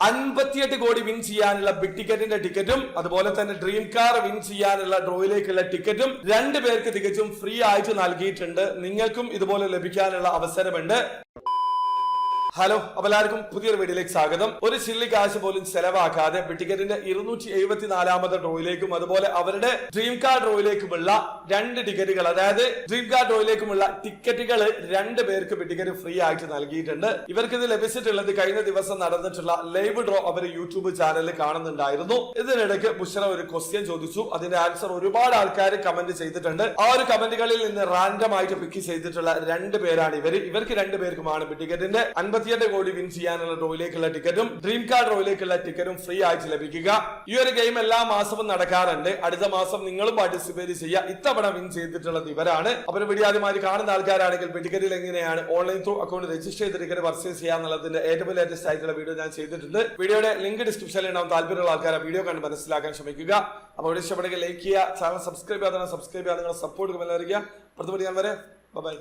58 കോടി വിൻ ചെയ്യാനുള്ള ബിഗ് ടിക്കറ്റിന്റെ ടിക്കറ്റും അതുപോലെ തന്നെ ഡ്രീം കാർ വിൻ ചെയ്യാനുള്ള ഡ്രോയിലേക്കുള്ള ടിക്കറ്റും 2 പേർക്ക് തികച്ചും ഫ്രീ ആയിട്ട് നൽകിയിട്ടുണ്ട്. നിങ്ങൾക്കും ഇതുപോലെ ലഭിക്കാനുള്ള അവസരമുണ്ട്. ഹലോ, അപ്പോൾ എല്ലാവർക്കും പുതിയൊരു വീഡിയോയിലേക്ക് സ്വാഗതം. ഒരു ചില്ലി കാശ് പോലും ചെലവാക്കാതെ ബിഗ് ടിക്കറ്റിന്റെ 274ാമത്തെ ഡ്രോയിലേക്കും അതുപോലെ അവരുടെ ഡ്രീം കാർ ഡ്രോയിലേക്കുമുള്ള 2 ടിക്കറ്റുകൾ, അതായത് ഡ്രീം കാർ ഡ്രോയിലേക്കുമുള്ള ടിക്കറ്റുകൾ 2 പേർക്ക് ബിഗ് ടിക്കറ്റ് ഫ്രീ ആയിട്ട് നൽകിയിട്ടുണ്ട്. ഇവർക്ക് ഇത് ലഭിച്ചിട്ടുള്ളത് കഴിഞ്ഞ ദിവസം നടന്നിട്ടുള്ള ലൈവ് ഡ്രോ അവർ യൂട്യൂബ് ചാനലിൽ കാണുന്നുണ്ടായിരുന്നു. ഇതിനിടയ്ക്ക് ബുഷറ ഒരു ക്വസ്റ്റ്യൻ ചോദിച്ചു. അതിന്റെ ആൻസർ ഒരുപാട് ആൾക്കാർ കമന്റ് ചെയ്തിട്ടുണ്ട്. ആ ഒരു കമന്റുകളിൽ നിന്ന് റാൻഡം ആയിട്ട് പിക്ക് ചെയ്തിട്ടുള്ള 2 പേരാണ് ഇവർക്ക് 2 പേർക്കുമാണ് ബിഗ് ടിക്കറ്റിന്റെ 58 കോടി വിൻ ചെയ്യാനുള്ള ഡ്രോയിലേക്കുള്ള ടിക്കറ്റും ഡ്രീം കാർ ഡ്രോയിലേക്കുള്ള ടിക്കറ്റും ഫ്രീ ആയിട്ട് ലഭിക്കുക. ഈ ഒരു ഗെയിം എല്ലാ മാസവും നടക്കാറുണ്ട്. അടുത്ത മാസം നിങ്ങളും പാർട്ടിസിപ്പേറ്റ് ചെയ്യുക. ഇത്തവണ വിൻ ചെയ്തിട്ടുള്ളത് ഇവരാണ്. അപ്പോൾ വീഡിയോ ആദ്യമായി കാണുന്ന ആൾക്കാരാണെങ്കിൽ ബിഗ് ടിക്കറ്റിൽ എങ്ങനെയാണ് ഓൺലൈൻ ത്രൂ അക്കൗണ്ട് രജിസ്റ്റർ ചെയ്ത് ടിക്കറ്റ് പർച്ചേസ് ചെയ്യാന്നുള്ളതിന്റെ ഏറ്റവും ലേറ്റസ്റ്റ് ആയിട്ടുള്ള വീഡിയോ ഞാൻ ചെയ്തിട്ടുണ്ട്. വീഡിയോയുടെ ലിങ്ക് ഡിസ്ക്രിപ്ഷനിൽ ഉണ്ടാവും. താല്പര്യമുള്ള ആൾക്കാരെ വീഡിയോ കണ്ട് മനസ്സിലാക്കാൻ ശ്രമിക്കുക. അപ്പോൾ വീഡിയോ ഇഷ്ടപ്പെടുക, ലൈക്ക് ചെയ്യുക, ചാനൽ സബ്സ്ക്രൈബ് ചെയ്യാതെ സബ്സ്ക്രൈബ് ചെയ്യുക. നിങ്ങളുടെ സപ്പോർട്ട് എല്ലാവരും. അടുത്ത വീഡിയോ വരെ ബൈ.